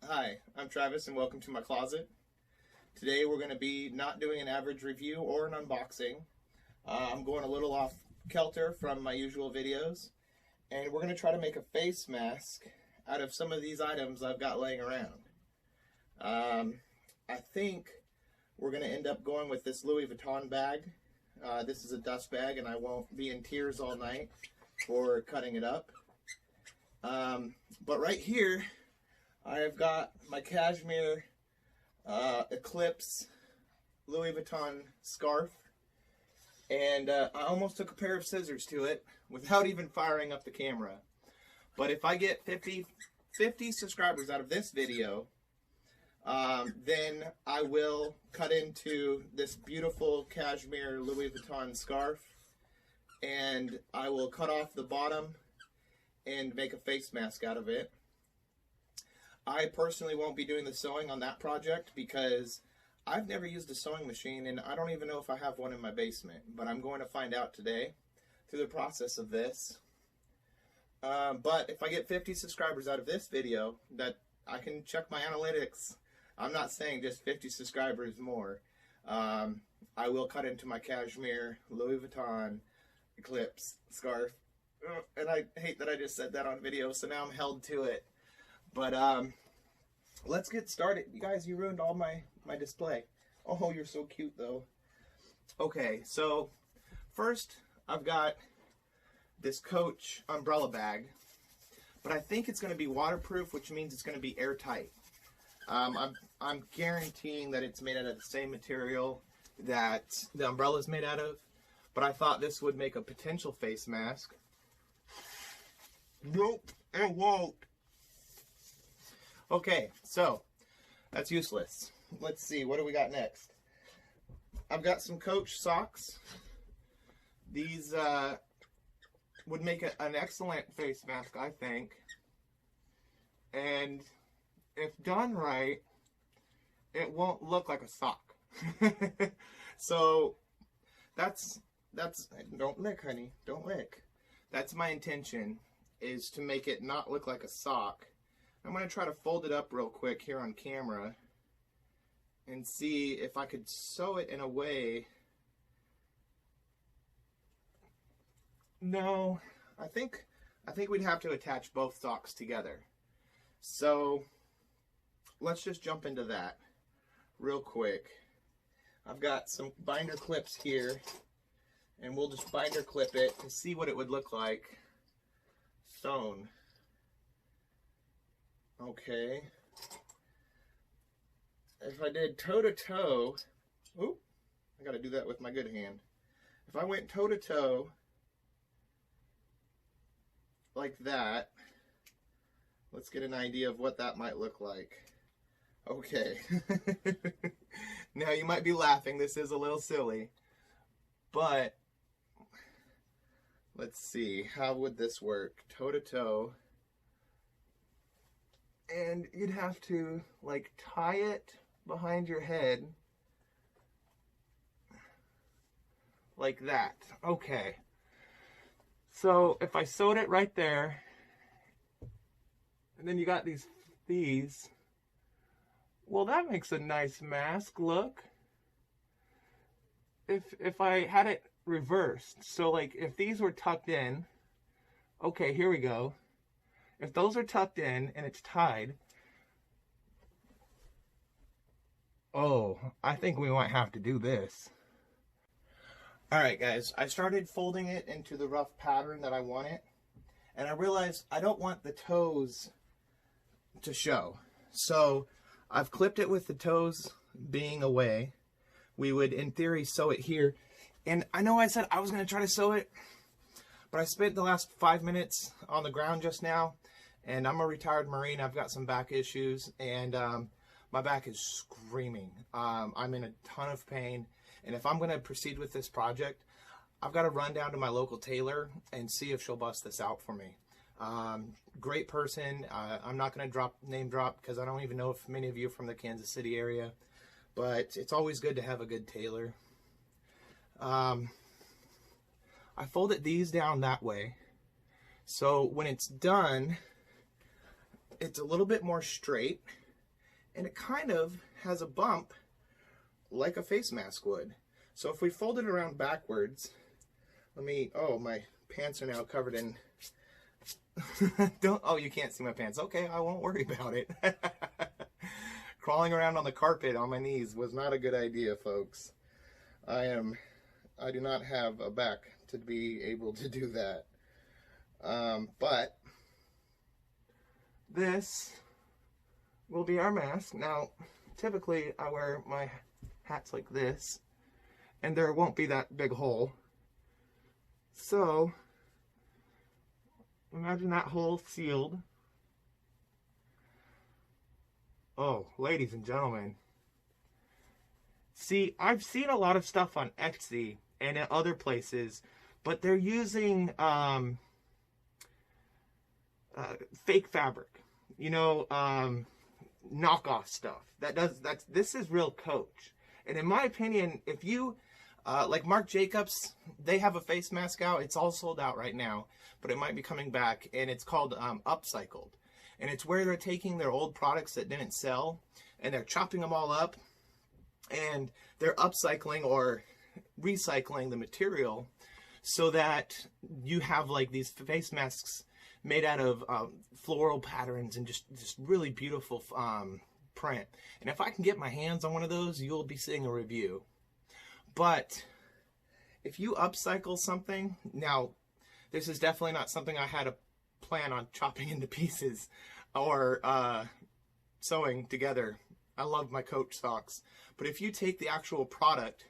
Hi, I'm Travis and welcome to my closet. Today we're going to be not doing an average review or an unboxing. I'm going a little off kilter from my usual videos, and we're going to try to make a face mask out of some of these items I've got laying around. I think we're going to end up going with this Louis Vuitton bag. This is a dust bag and I won't be in tears all night for cutting it up. But right here I've got my cashmere Eclipse Louis Vuitton scarf, and I almost took a pair of scissors to it without even firing up the camera. But if I get 50 subscribers out of this video, then I will cut into this beautiful cashmere Louis Vuitton scarf, and I will cut off the bottom and make a face mask out of it. I personally won't be doing the sewing on that project because I've never used a sewing machine and I don't even know if I have one in my basement, but I'm going to find out today through the process of this. But if I get 50 subscribers out of this video, that I can check my analytics. I'm not saying just 50 subscribers more. I will cut into my cashmere Louis Vuitton Eclipse scarf. And I hate that I just said that on video, so now I'm held to it. But let's get started. You guys, you ruined all my display. Oh, you're so cute though. Okay, so first I've got this Coach umbrella bag, but I think it's going to be waterproof, which means it's going to be airtight. I'm guaranteeing that it's made out of the same material that the umbrella is made out of, but I thought this would make a potential face mask. Nope, it won't. Okay, so that's useless. Let's see, what do we got next? I've got some Coach socks. These would make an excellent face mask, I think. And if done right, it won't look like a sock. So that's don't lick, honey, don't lick. That's my intention, is to make it not look like a sock. I'm going to try to fold it up real quick here on camera and see if I could sew it in a way. No, I think we'd have to attach both socks together. So let's just jump into that real quick. I've got some binder clips here, and we'll just binder clip it to see what it would look like sewn. Okay. If I did toe-to-toe, oop, I gotta do that with my good hand. If I went toe-to-toe like that, let's get an idea of what that might look like. Okay. Now you might be laughing, this is a little silly, but let's see, how would this work? Toe-to-toe. And you'd have to like tie it behind your head like that. Okay, so if I sewed it right there, and then you got these, well, that makes a nice mask look. If I had it reversed, so like if these were tucked in, okay, here we go. If those are tucked in and it's tied, oh, I think we might have to do this. Alright guys, I started folding it into the rough pattern that I want it, and I realized I don't want the toes to show. So I've clipped it with the toes being away. We would, in theory, sew it here. And I know I said I was going to try to sew it, but I spent the last 5 minutes on the ground just now, and I'm a retired Marine. I've got some back issues, and my back is screaming. I'm in a ton of pain, and if I'm going to proceed with this project, I've got to run down to my local tailor and see if she'll bust this out for me. Great person. I'm not going to name drop because I don't even know if many of you are from the Kansas City area, but it's always good to have a good tailor. I folded these down that way, so when it's done, it's a little bit more straight, and it kind of has a bump like a face mask would. So if we fold it around backwards, oh, my pants are now covered in, oh, you can't see my pants. Okay, I won't worry about it. Crawling around on the carpet on my knees was not a good idea, folks. I do not have a back to be able to do that. But this will be our mask. Now, typically I wear my hats like this, and there won't be that big hole. So, imagine that hole sealed. Oh, ladies and gentlemen. See, I've seen a lot of stuff on Etsy and at other places, but they're using fake fabric, you know, knockoff stuff. This is real Coach. And in my opinion, if you like Marc Jacobs, they have a face mask out. It's all sold out right now, but it might be coming back, and it's called Upcycled. And it's where they're taking their old products that didn't sell, and they're chopping them all up, and they're upcycling or recycling the material so that you have like these face masks made out of floral patterns and just really beautiful print. And if I can get my hands on one of those, you'll be seeing a review. But if you upcycle something, now this is definitely not something I had a plan on chopping into pieces or sewing together. I love my Coach socks. But if you take the actual product,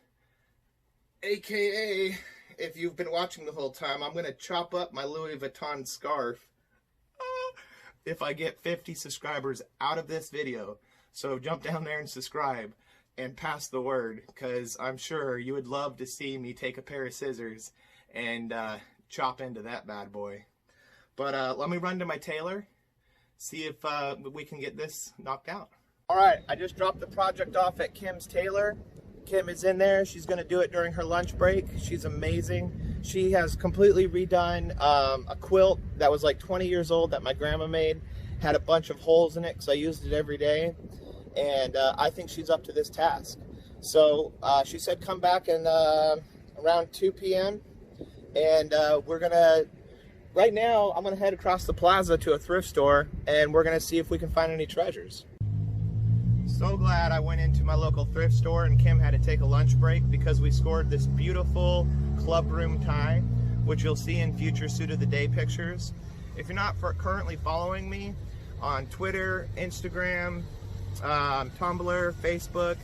aka, if you've been watching the whole time, I'm going to chop up my Louis Vuitton scarf if I get 50 subscribers out of this video. So jump down there and subscribe and pass the word, because I'm sure you would love to see me take a pair of scissors and chop into that bad boy. But let me run to my tailor, see if we can get this knocked out. Alright, I just dropped the project off at Kim's tailor. Kim is in there. She's going to do it during her lunch break. She's amazing. She has completely redone a quilt that was like 20 years old that my grandma made. Had a bunch of holes in it because I used it every day. And I think she's up to this task. So she said come back in around 2 p.m. And we're going to, right now, I'm going to head across the plaza to a thrift store, and we're going to see if we can find any treasures. So glad I went into my local thrift store and Kim had to take a lunch break because we scored this beautiful club room tie, which you'll see in future suit of the day pictures. If you're not currently following me on Twitter, Instagram, Tumblr, Facebook,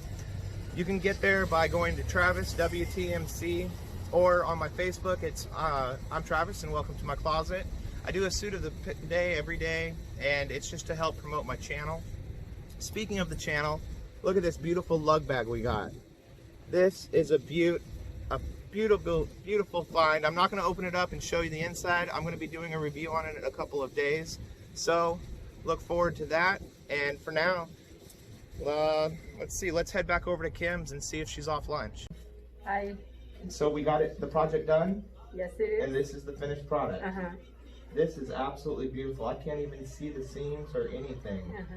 you can get there by going to Travis WTMC, or on my Facebook, it's I'm Travis and welcome to my closet. I do a suit of the day every day, and it's just to help promote my channel. Speaking of the channel, look at this beautiful lug bag we got. This is a beautiful, beautiful find. I'm not going to open it up and show you the inside. I'm going to be doing a review on it in a couple of days. So, look forward to that. And for now, let's see. Let's head back over to Kim's and see if she's off lunch. Hi. So we got the project done? Yes, it is. And this is the finished product. Uh-huh. This is absolutely beautiful. I can't even see the seams or anything. Uh-huh.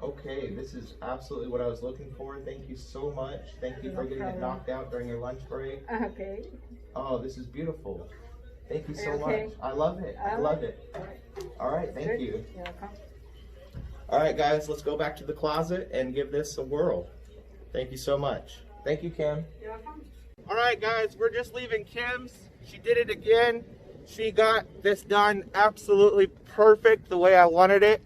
Okay, this is absolutely what I was looking for. Thank you so much. Thank you for getting it knocked out during your lunch break. Okay. Oh, this is beautiful. Thank you so Okay. much. I love it. I love it. All right, thank you. You're welcome. All right, guys, let's go back to the closet and give this a whirl. Thank you so much. Thank you, Kim. You're welcome. All right, guys, we're just leaving Kim's. She did it again. She got this done absolutely perfect the way I wanted it.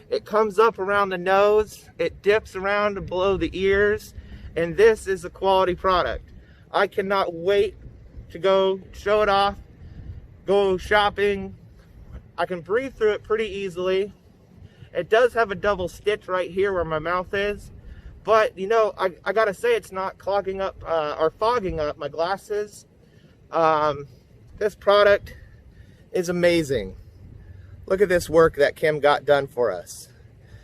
It comes up around the nose, it dips around below the ears, and this is a quality product. I cannot wait to go show it off, go shopping. I can breathe through it pretty easily. It does have a double stitch right here where my mouth is, but you know, I gotta say it's not clogging up or fogging up my glasses. This product is amazing. Look at this work that Kim got done for us.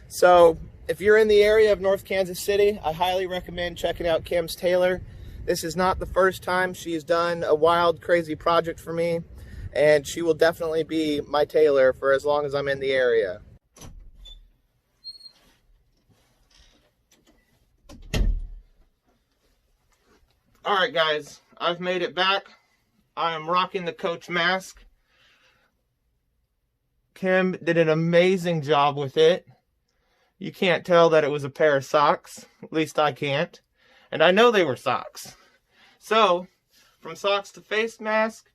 So if you're in the area of North Kansas City, I highly recommend checking out Kim's Tailor. This is not the first time she's done a wild, crazy project for me, and she will definitely be my tailor for as long as I'm in the area. Alright guys, I've made it back. I am rocking the Coach mask. Kim did an amazing job with it. You can't tell that it was a pair of socks. At least I can't. And I know they were socks. So, from socks to face mask,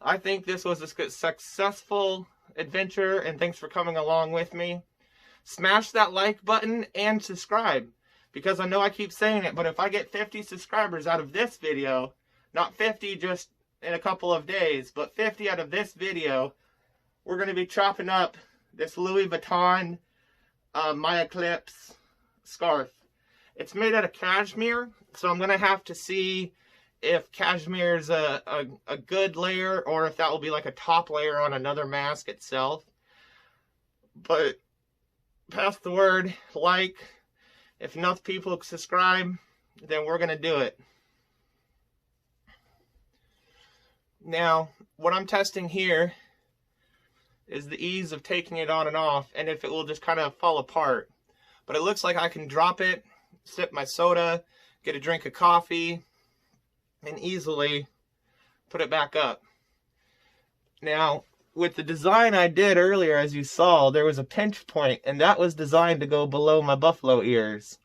I think this was a successful adventure, and thanks for coming along with me. Smash that like button and subscribe, because I know I keep saying it, but if I get 50 subscribers out of this video, not 50 just in a couple of days, but 50 out of this video, we're going to be chopping up this Louis Vuitton My Eclipse scarf. It's made out of cashmere, so I'm going to have to see if cashmere is a good layer, or if that will be like a top layer on another mask itself. But pass the word, like. If enough people subscribe, then we're going to do it. Now, what I'm testing here is the ease of taking it on and off, and if it will just kind of fall apart. But it looks like I can drop it, sip my soda, get a drink of coffee, and easily put it back up. Now, with the design I did earlier, as you saw, there was a pinch point, and that was designed to go below my buffalo ears.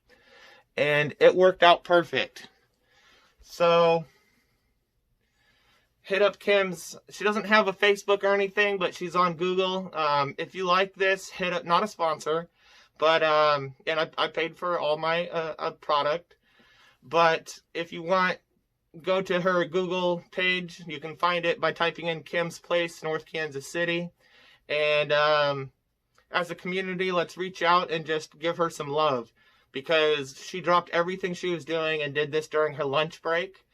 And it worked out perfect. So, hit up Kim's. She doesn't have a Facebook or anything, but she's on Google. If you like this, hit up, not a sponsor, but, and I paid for all my product. But if you want, go to her Google page. You can find it by typing in Kim's Place, North Kansas City. And as a community, let's reach out and just give her some love, because she dropped everything she was doing and did this during her lunch break.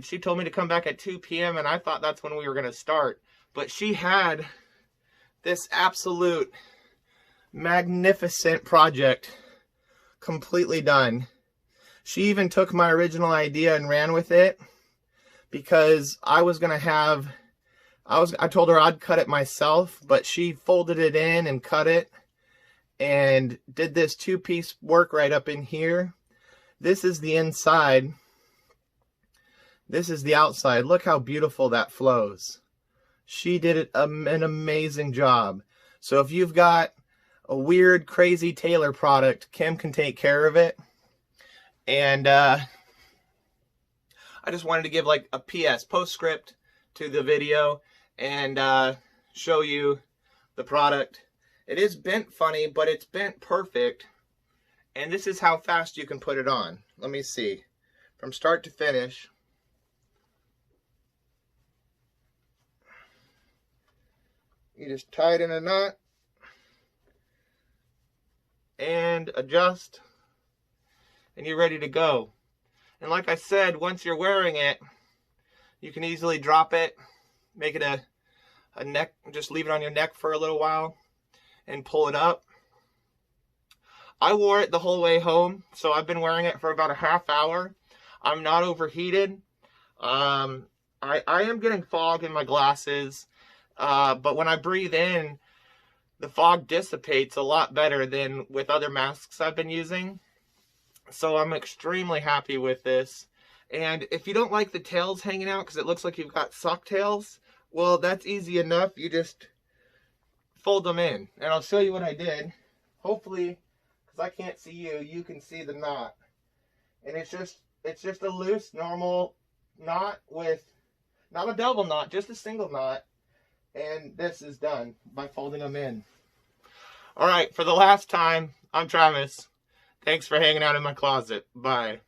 She told me to come back at 2 p.m. and I thought that's when we were going to start. But she had this absolute magnificent project completely done. She even took my original idea and ran with it, because I was going to have, I told her I'd cut it myself, but she folded it in and cut it and did this two-piece work right up in here. This is the inside. This is the outside. Look how beautiful that flows. She did an amazing job. So if you've got a weird, crazy tailor product, Kim can take care of it. And I just wanted to give like a PS, postscript to the video, and show you the product. It is bent funny, but it's bent perfect. And this is how fast you can put it on. Let me see. From start to finish. You just tie it in a knot and adjust, and you're ready to go. And like I said, once you're wearing it, you can easily drop it, make it a neck, just leave it on your neck for a little while and pull it up. I wore it the whole way home, so I've been wearing it for about a half hour. I'm not overheated. I am getting fog in my glasses, but when I breathe in, the fog dissipates a lot better than with other masks I've been using. So I'm extremely happy with this. And if you don't like the tails hanging out because it looks like you've got sock tails, well, that's easy enough. You just fold them in. And I'll show you what I did. Hopefully, because I can't see you, you can see the knot. And it's just a loose, normal knot with, not a double knot, just a single knot. And this is done by folding them in. Alright, for the last time, I'm Travis. Thanks for hanging out in my closet. Bye.